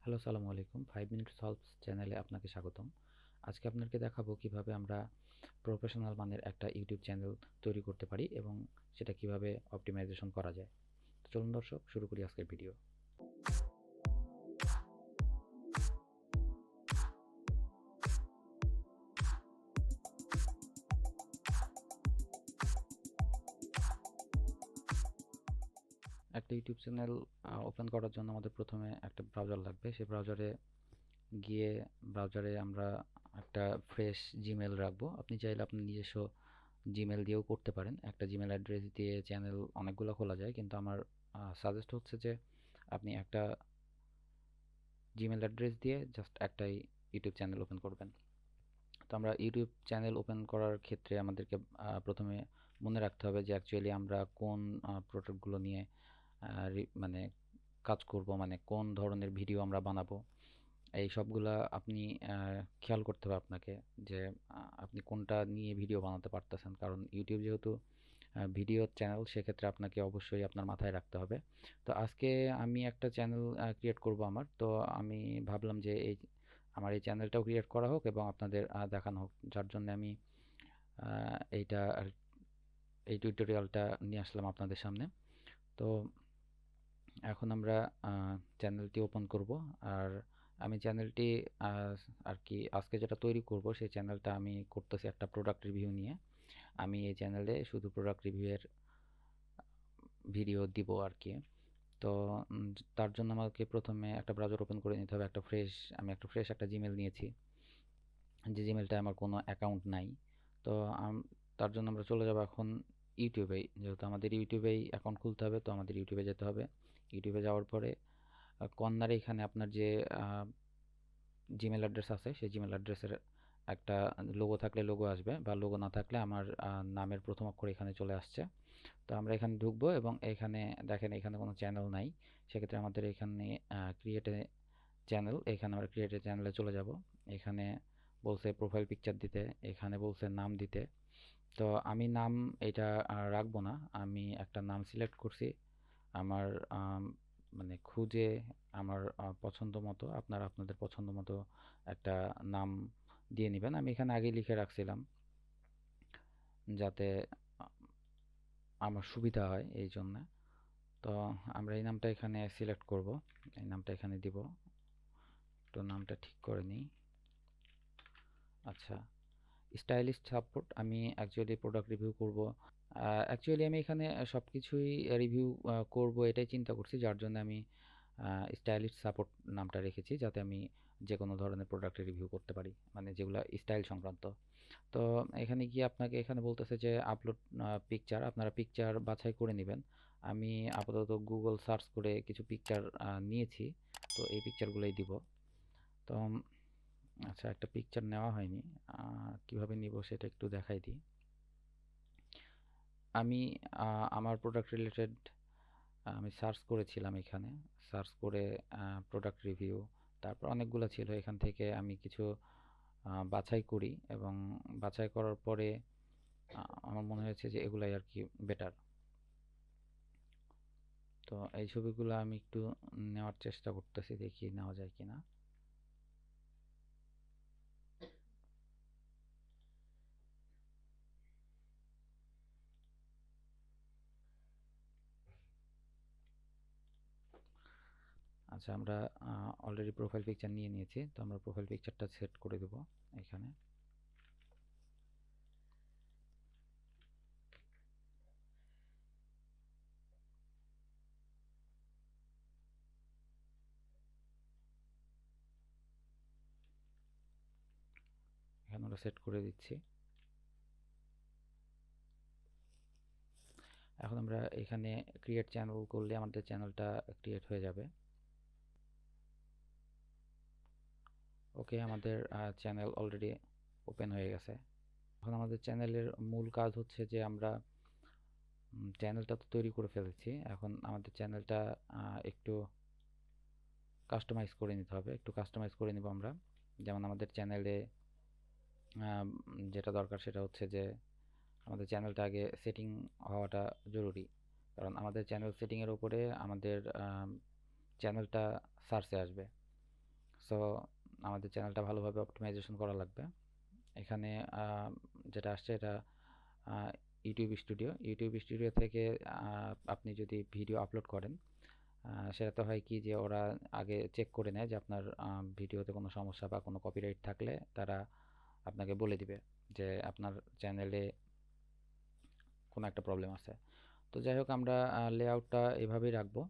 Hello, আসসালামু আলাইকুম। 5 minute solves চ্যানেলে আপনাকে স্বাগতম। আজকে আপনাকে দেখাবো কিভাবে আমরা প্রফেশনাল মানের একটা ইউটিউব চ্যানেল তৈরি করতে পারি এবং সেটা কিভাবে অপটিমাইজেশন করা যায়। তো চলুন দর্শক, শুরু করি আজকের ভিডিও। একটা ইউটিউব চ্যানেল ওপেন করার জন্য আমাদের প্রথমে একটা ব্রাউজার লাগবে। সেই ব্রাউজারে গিয়ে আমরা একটা ফ্রেশ জিমেল রাখবো। আপনি চাইলে আপনার নিজস্ব জিমেল দিয়েও করতে পারেন। একটা জিমেল অ্যাড্রেস দিয়ে চ্যানেল অনেকগুলো খোলা যায়, কিন্তু আমার সাজেস্ট হচ্ছে যে আপনি একটা জিমেল অ্যাড্রেস দিয়ে জাস্ট একটাই ইউটিউব চ্যানেল ওপেন করবেন। তো আমরা ইউটিউব চ্যানেল ওপেন করার ক্ষেত্রে আমাদেরকে প্রথমে মনে রাখতে হবে যে অ্যাকচুয়ালি আমরা কোন প্রোডাক্টগুলো নিয়ে মানে কাজ করব, মানে কোন ধরনের ভিডিও আমরা বানাবো। এই সবগুলা আপনি খেয়াল করতে হবে আপনাকে, যে আপনি কোনটা নিয়ে ভিডিও বানাতে পারতেছেন। কারণ ইউটিউব যেহেতু ভিডিও চ্যানেল, সেক্ষেত্রে আপনাকে অবশ্যই আপনার মাথায় রাখতে হবে। তো আজকে আমি একটা চ্যানেল ক্রিয়েট করব আমার। তো আমি ভাবলাম যে আমার এই চ্যানেলটাও ক্রিয়েট করা হোক এবং আপনাদের দেখানো হোক, যার জন্য আমি এইটা এই টিউটোরিয়ালটা নিয়ে আসলাম আপনাদের সামনে। তো এখন আমরা চ্যানেলটি ওপেন করব। আর আমি চ্যানেলটি আর কি আজকে যেটা তৈরি করব, সেই চ্যানেলটা আমি করতেছি একটা প্রোডাক্ট রিভিউ নিয়ে। আমি এই চ্যানেলে শুধু প্রোডাক্ট রিভিউয়ের ভিডিও দিব আর কি। তো তার জন্য আমাকে প্রথমে একটা ব্রাউজার ওপেন করে নিতে হবে। আমি একটা ফ্রেশ একটা জিমেল নিয়েছি, যে জিমেলটায় আমার কোনো অ্যাকাউন্ট নাই। তো তার জন্য আমরা চলে যাব এখন ইউটিউবেই। যেহেতু আমাদের ইউটিউবেই অ্যাকাউন্ট খুলতে হবে, তো আমাদের ইউটিউবে যেতে হবে। ইউটিউবে যাওয়ার পরে কর্নারে এখানে আপনার যে জিমেল অ্যাড্রেস আছে, সেই জিমেল অ্যাড্রেসের একটা লোগো থাকলে লোগো আসবে, বা লোগো না থাকলে আমার নামের প্রথম অক্ষর এখানে চলে আসছে। তো আমরা এখানে ঢুকবো এবং এখানে দেখেন এখানে কোনো চ্যানেল নাই। সেক্ষেত্রে আমাদের এখানে ক্রিয়েট এ চ্যানেল, এখানে আমরা ক্রিয়েট এ চ্যানেলে চলে যাব। এখানে বলছে প্রোফাইল পিকচার দিতে, এখানে বলছে নাম দিতে। তো আমি নাম এটা রাখবো না, আমি একটা নাম সিলেক্ট করছি আমার মানে খুঁজে আমার পছন্দ মতো। আপনারা আপনাদের পছন্দ মতো একটা নাম দিয়ে নেবেন। আমি এখানে আগে লিখে রাখছিলাম যাতে আমার সুবিধা হয়, এই জন্য। তো আমরা এই নামটা এখানে সিলেক্ট করব, এই নামটা এখানে দিব। তো নামটা ঠিক করে নিই। আচ্ছা, স্টাইলিস্ট সাপোর্ট। আমি অ্যাকচুয়ালি প্রোডাক্ট রিভিউ করব। অ্যাকচুয়ালি আমি এখানে সব কিছুই রিভিউ করব এটাই চিন্তা করছি, যার জন্য আমি স্টাইলিস্ট সাপোর্ট নামটা রেখেছি, যাতে আমি যে কোনো ধরনের প্রোডাক্টের রিভিউ করতে পারি, মানে যেগুলো স্টাইল সংক্রান্ত। তো এখানে গিয়ে আপনাকে এখানে বলতেছে যে আপলোড পিকচার, আপনারা পিকচার বাছাই করে নেবেন। আমি আপাতত গুগল সার্চ করে কিছু পিকচার নিয়েছি, তো এই পিকচারগুলোই দিব। তো আচ্ছা, একটা পিকচার নেওয়া হয়নি, কিভাবে নিব সেটা একটু দেখাই দিই। আমি আমার প্রোডাক্ট রিলেটেড আমি সার্চ করেছিলাম এখানে, সার্চ করে প্রোডাক্ট রিভিউ, তারপর অনেকগুলো ছিল, এখান থেকে আমি কিছু বাছাই করি এবং বাছাই করার পরে আমার মনে হয়েছে যে এগুলাই আর কি বেটার। তো এই ছবিগুলো আমি একটু নেওয়ার চেষ্টা করতেছি, দেখি নেওয়া যায় কিনা। আচ্ছা, আমরা অলরেডি প্রোফাইল পিকচার নিয়ে নিয়েছি, তো আমরা প্রোফাইল পিকচারটা সেট করে দেব এখানে। এখানে আমরা সেট করে দিচ্ছি। এখন আমরা এখানে ক্রিয়েট চ্যানেল করলে আমাদের চ্যানেলটা ক্রিয়েট হয়ে যাবে। ওকে, আমাদের চ্যানেল অলরেডি ওপেন হয়ে গেছে। এখন আমাদের চ্যানেলের মূল কাজ হচ্ছে যে আমরা চ্যানেলটা তো তৈরি করে ফেলেছি, এখন আমাদের চ্যানেলটা একটু কাস্টমাইজ করে নিতে হবে। একটু কাস্টমাইজ করে নিব আমরা। যেমন আমাদের চ্যানেলে যেটা দরকার সেটা হচ্ছে যে আমাদের চ্যানেলটা আগে সেটিং হওয়াটা জরুরি। কারণ আমাদের চ্যানেল সেটিংয়ের উপরে আমাদের চ্যানেলটা সার্চে আসবে। সো আমাদের চ্যানেলটা ভালোভাবে অপটিমাইজেশন করা লাগবে। এখানে যেটা আসছে এটা ইউটিউব স্টুডিও থেকে আপনি যদি ভিডিও আপলোড করেন, সেটাতে হয় কি যে ওরা আগে চেক করে নেয় যে আপনার ভিডিওতে কোনো সমস্যা বা কোনো কপিরাইট থাকলে তারা আপনাকে বলে দিবে যে আপনার চ্যানেলে কোনো একটা প্রবলেম আছে। তো যাই হোক, আমরা লেআউটটা এভাবেই রাখবো।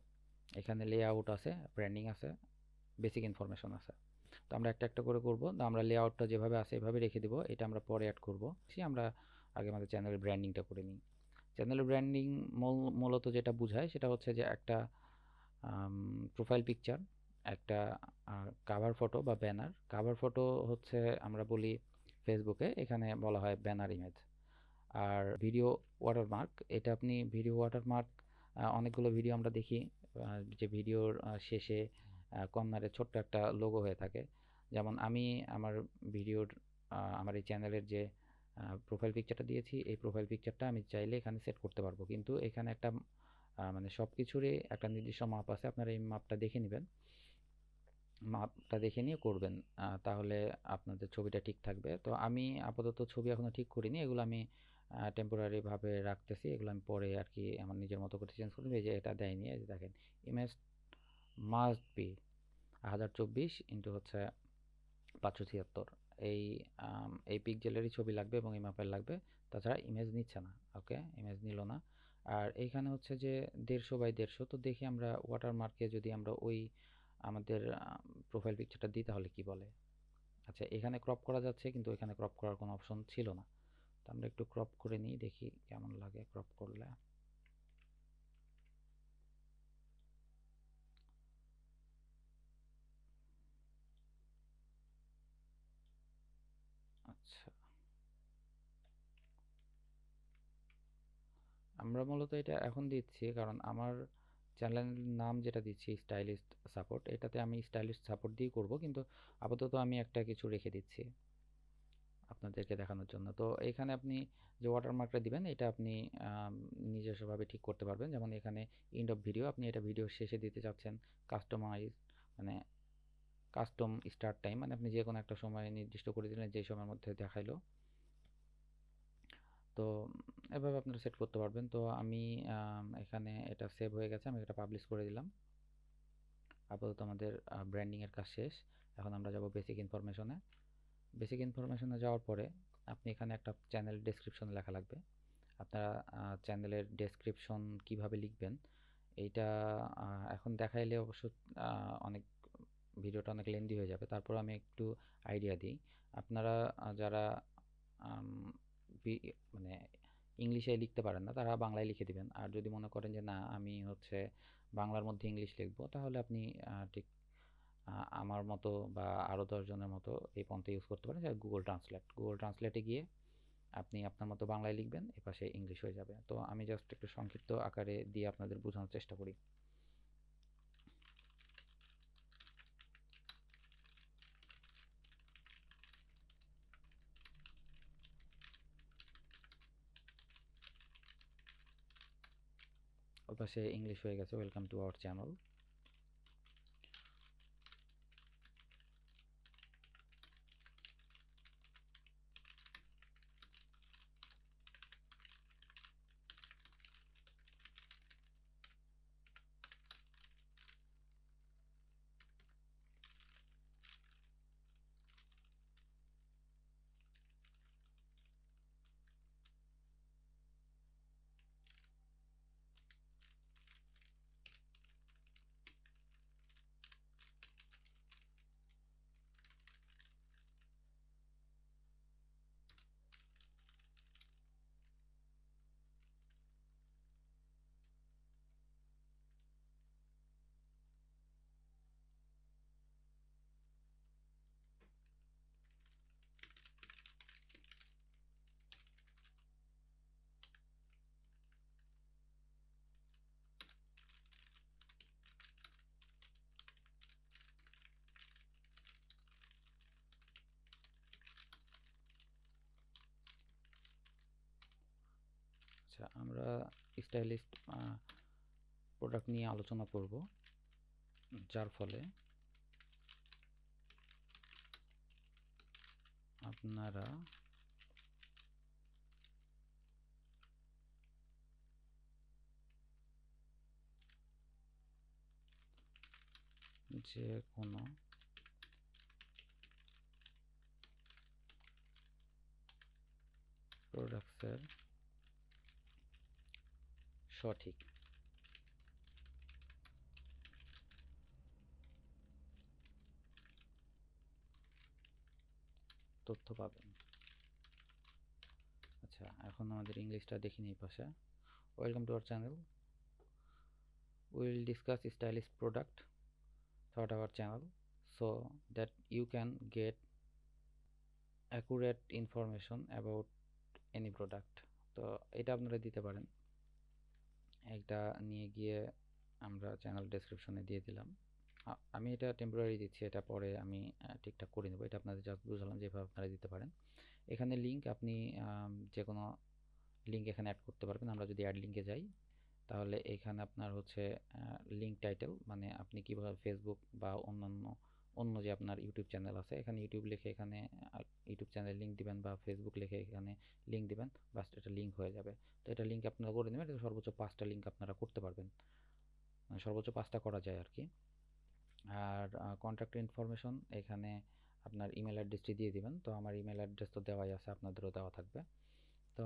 এখানে লেআউট আছে, ব্র্যান্ডিং আছে, বেসিক ইনফরমেশন আছে। তো আমরা একটা একটা করে করব। তো আমরা লেআউটটা যেভাবে আছে এভাবে রেখে দিব, এটা আমরা পরে অ্যাড করব। আমরা আগে আমাদের চ্যানেলের ব্র্যান্ডিংটা করে নিই। চ্যানেলের ব্র্যান্ডিং মূলত যেটা বোঝায় সেটা হচ্ছে যে একটা প্রোফাইল পিকচার, একটা কাভার ফটো বা ব্যানার। কাভার ফটো হচ্ছে আমরা বলি ফেসবুকে, এখানে বলা হয় ব্যানার ইমেজ। আর ভিডিও ওয়াটারমার্ক, এটা আপনি ভিডিও ওয়াটারমার্ক, অনেকগুলো ভিডিও আমরা দেখি যে ভিডিওর শেষে কর্নারে ছোট্ট একটা লোগো হয়ে থাকে। যেমন আমি আমার ভিডিওর আমার এই চ্যানেলের যে প্রোফাইল পিকচারটা দিয়েছি, এই প্রোফাইল পিকচারটা আমি চাইলে এখানে সেট করতে পারবো, কিন্তু এখানে একটা মানে সব কিছুরই একটা নির্দিষ্ট মাপ আছে। আপনারা এই মাপটা দেখে নেবেন, মাপটা দেখে নিয়ে করবেন, তাহলে আপনাদের ছবিটা ঠিক থাকবে। তো আমি আপাতত ছবি এখনো ঠিক করিনি, এগুলো আমি টেম্পোরারি ভাবে রাখতেছি, এগুলো আমি পরে আর কি আমার নিজের মতো করে চেঞ্জ করবো। এই যে এটা দেয়নি, এই যে দেখেন, ইমেজ মাস্ট বি 1024 ইন্টু হচ্ছে 576, এই এই পিক্সেলেরই ছবি লাগবে এবং এই মাপের লাগবে, তাছাড়া ইমেজ নিচ্ছে না। ওকে, ইমেজ নিল না। আর এইখানে হচ্ছে যে 150 বাই 150, তো দেখি আমরা ওয়াটারমার্কে যদি আমরা ওই আমাদের প্রোফাইল পিকচারটা দিই তাহলে কি বলে। আচ্ছা, এখানে ক্রপ করা যাচ্ছে কিন্তু এখানে ক্রপ করার কোনো অপশন ছিল না। তো আমরা একটু ক্রপ করে নিই, দেখি কেমন লাগে ক্রপ করলে। আচ্ছা, আমরা মূলত এটা এখন দিচ্ছি কারণ আমার চ্যানেলের নাম যেটা দিচ্ছি স্টাইলিস্ট সাপোর্ট, এটাতে আমি স্টাইলিস্ট সাপোর্ট দিয়েই করব, কিন্তু আপাতত আমি একটা কিছু রেখে দিচ্ছি আপনাদেরকে দেখানোর জন্য। তো এখানে আপনি যে ওয়াটারমার্কটা দিবেন এটা আপনি নিজস্বভাবে ঠিক করতে পারবেন। যেমন এখানে এন্ড অফ ভিডিও, আপনি এটা ভিডিওর শেষে দিতে চাচ্ছেন। কাস্টমাইজ মানে কাস্টম স্টার্ট টাইম, মানে আপনি যে কোনো একটা সময় নির্দিষ্ট করে দিলেন যে সময়ের মধ্যে দেখাইলো। তো এভাবে আপনারা সেট করতে পারবেন। তো আমি এখানে এটা সেভ হয়ে গেছে, আমি এটা পাবলিশ করে দিলাম। আপাতত আমাদের ব্র্যান্ডিং এর কাজ শেষ। এখন আমরা যাব বেসিক ইনফরমেশনে। বেসিক ইনফরমেশনে যাওয়ার পরে আপনি এখানে একটা চ্যানেল ডেসক্রিপশন লেখা লাগবে। আপনারা চ্যানেলের ডেসক্রিপশন কিভাবে লিখবেন এইটা এখন দেখাইলে অবশ্য অনেক ভিডিওটা অনেক লেন্দি হয়ে যাবে, তারপর আমি একটু আইডিয়া দিই। আপনারা যারা মানে ইংলিশে লিখতে পারেন না তারা বাংলায় লিখে দিবেন। আর যদি মনে করেন যে না আমি হচ্ছে বাংলার মধ্যে ইংলিশ লিখবো, তাহলে আপনি ঠিক আমার মতো বা আরও 10 জনের মতো এই পন্থা ইউজ করতে পারেন, গুগল ট্রান্সলেটে গিয়ে আপনি আপনার মতো বাংলায় লিখবেন, এপাশে ইংলিশ হয়ে যাবে। তো আমি জাস্ট একটু সংক্ষিপ্ত আকারে দিয়ে আপনাদের বোঝানোর চেষ্টা করি। ওপাশে ইংলিশ হয়ে গেছে, ওয়েলকাম টু আওয়ার চ্যানেল। আচ্ছা, আমরা স্টাইলিস্ট প্রোডাক্ট নিয়ে আলোচনা করব, যার ফলে আপনারা যে কোনো প্রোডাক্টসের সঠিক তথ্য পাবেন। আচ্ছা, এখন আমাদের ইংলিশটা দেখি নিই পাশে। Welcome to our channel. We will discuss stylish product throughout our channel so that you can get accurate information about any product. তো এটা আপনারা দিতে পারেন। একটা নিয়ে গিয়ে আমরা চ্যানেল ডেসক্রিপশনে দিয়ে দিলাম। আমি এটা টেম্পোরারি দিচ্ছি, এটা পরে আমি ঠিকঠাক করে নেব। এটা আপনাদের জাস্ট বুঝালাম যেভাবে আপনারা দিতে পারেন। এখানে লিঙ্ক আপনি যে কোনো লিঙ্ক এখানে অ্যাড করতে পারবেন। আমরা যদি অ্যাড লিঙ্কে যাই তাহলে এখানে আপনার হচ্ছে লিঙ্ক টাইটেল, মানে আপনি কীভাবে ফেসবুক বা অন্য যে আপনার ইউটিউব চ্যানেল আছে এখানে ইউটিউব লিখে এখানে ইউটিউব চ্যানেল লিঙ্ক দিবেন বা ফেসবুক লিখে এখানে লিঙ্ক দিবেন, বাস এটা লিঙ্ক হয়ে যাবে। তো এটা লিঙ্ক আপনারা করে নেবেন। এটা সর্বোচ্চ 5টা লিঙ্ক আপনারা করতে পারবেন, মানে সর্বোচ্চ 5টা করা যায় আর কি। আর কন্ট্যাক্ট ইনফরমেশন এখানে আপনার ইমেল অ্যাড্রেসটি দিয়ে দিবেন। তো আমার ইমেল অ্যাড্রেস তো দেওয়াই আছে, আপনাদেরও দেওয়া থাকবে। তো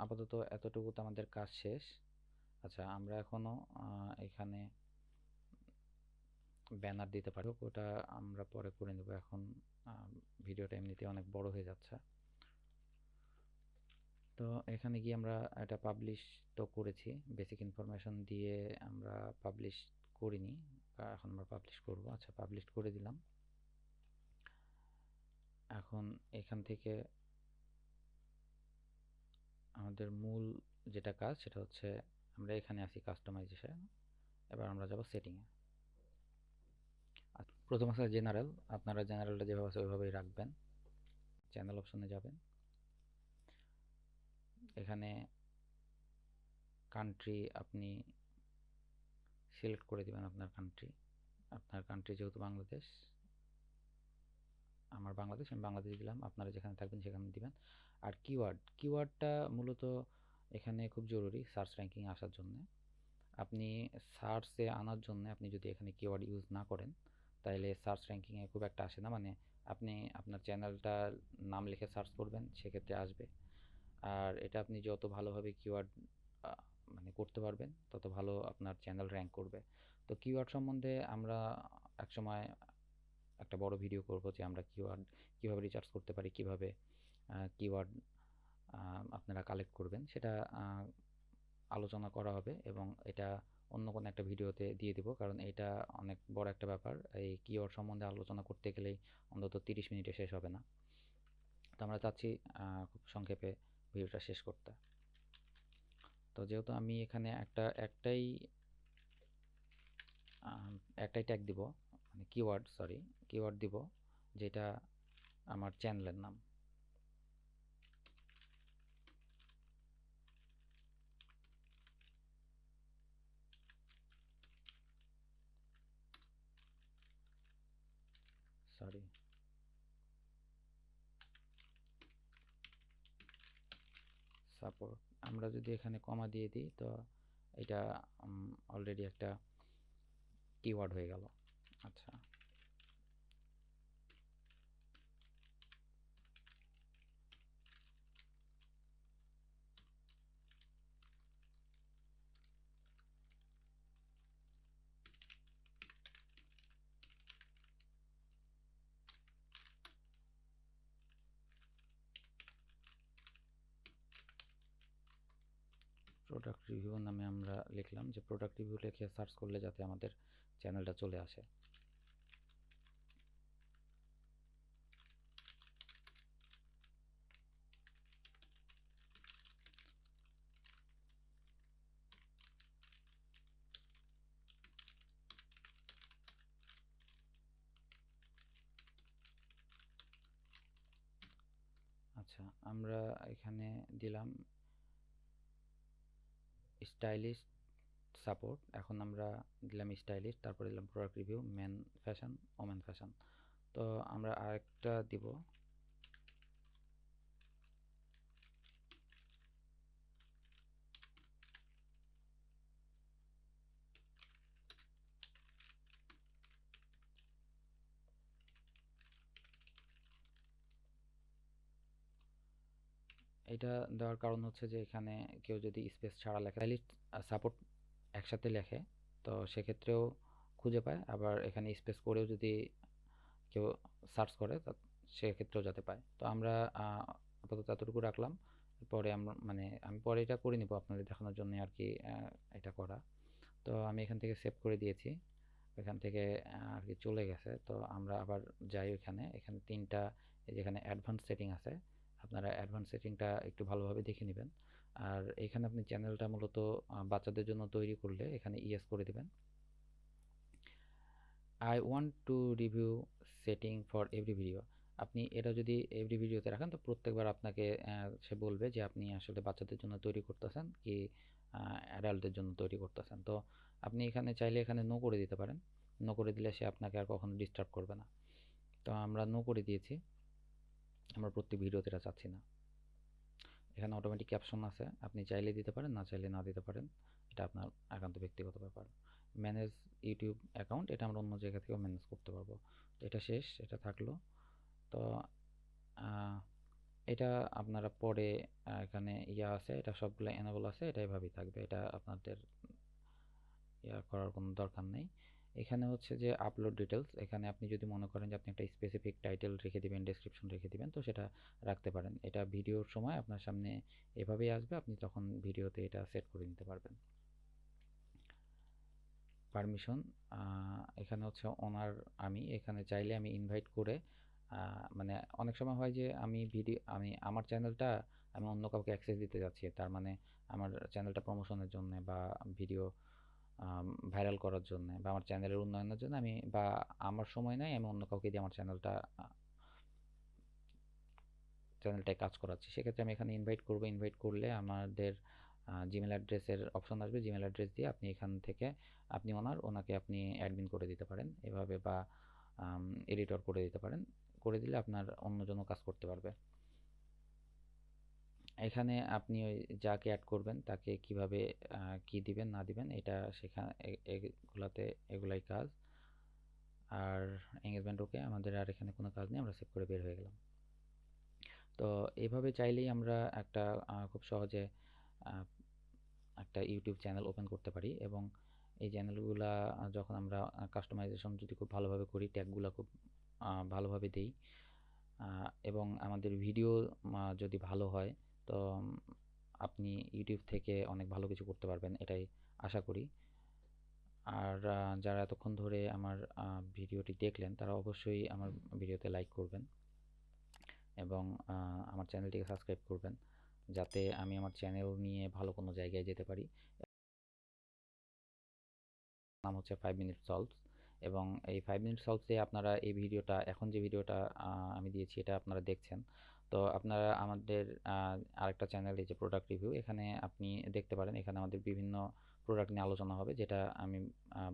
আপাতত এতটুকু তো আমাদের কাজ শেষ। আচ্ছা, আমরা এখনও এখানে ব্যানার দিতে পারি, ওটা আমরা পরে করে নেব। এখন ভিডিওটা এমনিতে অনেক বড় হয়ে যাচ্ছে। তো এখানে গিয়ে আমরা এটা পাবলিশ তো করেছি, বেসিক ইনফরমেশন দিয়ে আমরা পাবলিশ করিনি, এখন আমরা পাবলিশ করব। আচ্ছা, পাবলিশ করে দিলাম। এখন এখান থেকে আমাদের মূল যেটা কাজ সেটা হচ্ছে আমরা এখানে আসি কাস্টমাইজেশন। এবার আমরা যাব সেটিংয়ে। প্রথম আছে জেনারেল, আপনারা জেনারেলটা যেভাবে আছে ওইভাবেই রাখবেন। চ্যানেল অপশনে যাবেন, এখানে কান্ট্রি আপনি সিলেক্ট করে দিবেন। আপনার কান্ট্রি যেহেতু বাংলাদেশ, আমার বাংলাদেশ, আমি বাংলাদেশ দিলাম। আপনারা যেখানে থাকবেন সেখানে দিবেন। আর কিওয়ার্ডটা মূলত এখানে খুব জরুরি সার্চ র্যাঙ্কিং আসার জন্য। আপনি সার্চে আনার জন্য আপনি যদি এখানে কিওয়ার্ড ইউজ না করেন তাহলে সার্চ র্যাঙ্কিংয়ে খুব একটা আসে না। মানে আপনি আপনার চ্যানেলটার নাম লিখে সার্চ করবেন, সেক্ষেত্রে আসবে। আর এটা আপনি যত ভালোভাবে কিওয়ার্ড মানে করতে পারবেন তত ভালো আপনার চ্যানেল র্যাঙ্ক করবে। তো কিওয়ার্ড সম্বন্ধে আমরা একসময় একটা বড় ভিডিও করব যে আমরা কিওয়ার্ড কীভাবে রিসার্চ করতে পারি, কীভাবে কিওয়ার্ড আপনারা কালেক্ট করবেন, সেটা আলোচনা করা হবে এবং এটা অন্য কোনো একটা ভিডিওতে দিয়ে দেবো, কারণ এটা অনেক বড় একটা ব্যাপার। এই কিওয়ার্ড সম্বন্ধে আলোচনা করতে গেলেই অন্তত 30 মিনিটে শেষ হবে না। তো আমরা চাচ্ছি খুব সংক্ষেপে ভিডিওটা শেষ করতে। তো যেহেতু আমি এখানে একটাই ট্যাগ দিব, মানে কিওয়ার্ড দিব যেটা আমার চ্যানেলের নাম। সাপোর্ট আমরা যদি এখানে কমা দিয়ে দিই তো এটা অলরেডি একটা কিওয়ার্ড হয়ে গেল। আচ্ছা, প্রোডাক্ট রিভিউ নামে আমরা লিখলাম যে প্রোডাক্ট রিভিউ লিখে সার্চ করলে যাতে আমাদের চ্যানেলটা চলে আসে। আচ্ছা, আমরা এখানে দিলাম স্টাইলিশ সাপোর্ট। এখন আমরা দিলাম স্টাইলিশ, তারপরে দিলাম product review, men fashion, women fashion. তো আমরা আরেকটা দিব এটা দেওয়ার কারণ হচ্ছে যে এখানে কেউ যদি স্পেস ছাড়া লেখে তাহলে সাপোর্ট একসাথে লেখে, তো সেক্ষেত্রেও খুঁজে পায়, আবার এখানে স্পেস করেও যদি কেউ সার্চ করে সেক্ষেত্রেও যাতে পায়। তো আমরা আপাতত এতটুকু রাখলাম। পরে আমরা মানে আমি পরে এটা করে নিব আপনাদের দেখানোর জন্য আর কি, এটা করা। তো আমি এখান থেকে সেভ করে দিয়েছি, এখান থেকে আর কি চলে গেছে। তো আমরা আবার যাই ওইখানে, এখানে তিনটা যেখানে অ্যাডভান্স সেটিং আছে, আপনারা অ্যাডভান্স সেটিংটা একটু ভালোভাবে দেখে নেবেন। আর এখানে আপনি চ্যানেলটা মূলত বাচ্চাদের জন্য তৈরি করলে এখানে ইয়েস করে দিবেন। I want to review setting for every video. আপনি এটা যদি এভরি ভিডিওতে রাখেন তো প্রত্যেকবার আপনাকে সে বলবে যে আপনি আসলে বাচ্চাদের জন্য তৈরি করতেছেন কি অ্যাডাল্টদের জন্য তৈরি করতেছেন। তো আপনি এখানে চাইলে এখানে নো করে দিতে পারেন, নো করে দিলে সে আপনাকে আর কখনো ডিস্টার্ব করবে না। তো আমরা নো করে দিয়েছি, আমরা প্রত্যেক ভিডিওতে এটা চাচ্ছি না। এখানে অটোমেটিক ক্যাপশন আছে, আপনি চাইলে দিতে পারেন, না চাইলে না দিতে পারেন, এটা আপনার একান্ত ব্যক্তিগত ব্যাপার। ম্যানেজ ইউটিউব অ্যাকাউন্ট, এটা আমরা অন্য জায়গা থেকেও ম্যানেজ করতে পারবো। তো এটা শেষ, এটা থাকলো। তো এটা আপনারা পরে এখানে ইয়া আছে, এটা সবগুলো এনেবল আছে, এটা এভাবেই থাকবে, এটা আপনাদের ইয়া করার কোনো দরকার নেই। এখানে হচ্ছে যে আপলোড ডিটেলস, এখানে আপনি যদি মনে করেন যে আপনি একটা স্পেসিফিক টাইটেল রেখে দিবেন, ডেসক্রিপশন রেখে দিবেন, তো সেটা রাখতে পারেন। এটা ভিডিওর সময় আপনার সামনে এভাবেই আসবে, আপনি তখন ভিডিওতে এটা সেট করে নিতে পারবেন। পারমিশন, এখানে হচ্ছে ওনার, আমি এখানে চাইলে আমি ইনভাইট করে মানে অনেক সময় হয় যে আমি আমার চ্যানেলটা আমি অন্য কাউকে অ্যাক্সেস দিতে যাচ্ছি, তার মানে আমার চ্যানেলটা প্রমোশনের জন্য বা ভিডিও ভাইরাল করার জন্য বা আমার চ্যানেলের উন্নয়নের জন্য আমি, বা আমার সময় নাই, আমি অন্য কাউকে দিয়ে আমার চ্যানেলটায় কাজ করাচ্ছি, সেক্ষেত্রে আমি এখানে ইনভাইট করব। ইনভাইট করলে আমাদের জিমেল অ্যাড্রেসের অপশন আসবে, জিমেল অ্যাড্রেস দিয়ে আপনি এখান থেকে আপনি ওনাকে আপনি অ্যাডমিন করে দিতে পারেন এভাবে, বা এডিটর করে দিতে পারেন, করে দিলে আপনার অন্যজনও কাজ করতে পারবে। এখানে আপনি ওই যাকে অ্যাড করবেন তাকে কিভাবে কি দিবেন না দিবেন এটা সেখানে এগুলাই কাজ। আর এঙ্গেজমেন্ট ওকে, আমাদের আর এখানে কোনো কাজ নেই, আমরা সেভ করে বের হয়ে গেলাম। তো এইভাবে চাইলেই আমরা একটা খুব সহজে আহ, একটা ইউটিউব চ্যানেল ওপেন করতে পারি, এবং এই চ্যানেলগুলা যখন আমরা কাস্টমাইজেশন যদি খুব ভালোভাবে করি, ট্যাগগুলো খুব ভালোভাবে দেই, এবং আমাদের ভিডিও যদি ভালো হয়, তো আপনি ইউটিউব থেকে অনেক ভালো কিছু করতে পারবেন, এটাই আশা করি। আর যারা এতক্ষণ ধরে আমার ভিডিওটি দেখলেন তারা অবশ্যই আমার ভিডিওতে লাইক করবেন এবং আমার চ্যানেলটিকে সাবস্ক্রাইব করবেন, যাতে আমি আমার চ্যানেল নিয়ে ভালো কোনো জায়গায় যেতে পারি। নাম হচ্ছে 5 মিনিট সলভস, এবং এই 5 মিনিট সলভসে আপনারা এই ভিডিওটা, এখন যে ভিডিওটা আমি দিয়েছি এটা আপনারা দেখছেন। তো আপনারা আমাদের আরেকটা চ্যানেল, এই যে প্রোডাক্ট রিভিউ, এখানে আপনি দেখতে পারেন, এখানে আমাদের বিভিন্ন প্রোডাক্ট নিয়ে আলোচনা হবে, যেটা আমি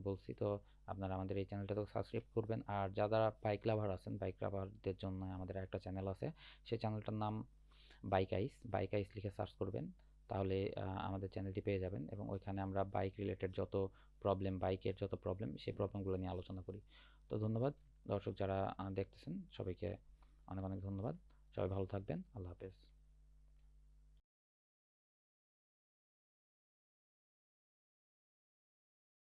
বলছি। তো আপনারা আমাদের এই চ্যানেলটাতেও সাবস্ক্রাইব করবেন। আর যারা বাইক লাভার আছেন, বাইক লাভারদের জন্য আমাদের একটা চ্যানেল আছে, সেই চ্যানেলটার নাম বাইক আইস লিখে সার্চ করবেন, তাহলে আমাদের চ্যানেলটি পেয়ে যাবেন, এবং ওইখানে আমরা বাইক রিলেটেড যত প্রবলেম, বাইকের যত প্রবলেম, সেই প্রবলেমগুলো নিয়ে আলোচনা করি। তো ধন্যবাদ দর্শক যারা দেখতেছেন, সবাইকে অনেক অনেক ধন্যবাদ। সবাই ভালো থাকবেন, আল্লাহ হাফেজ।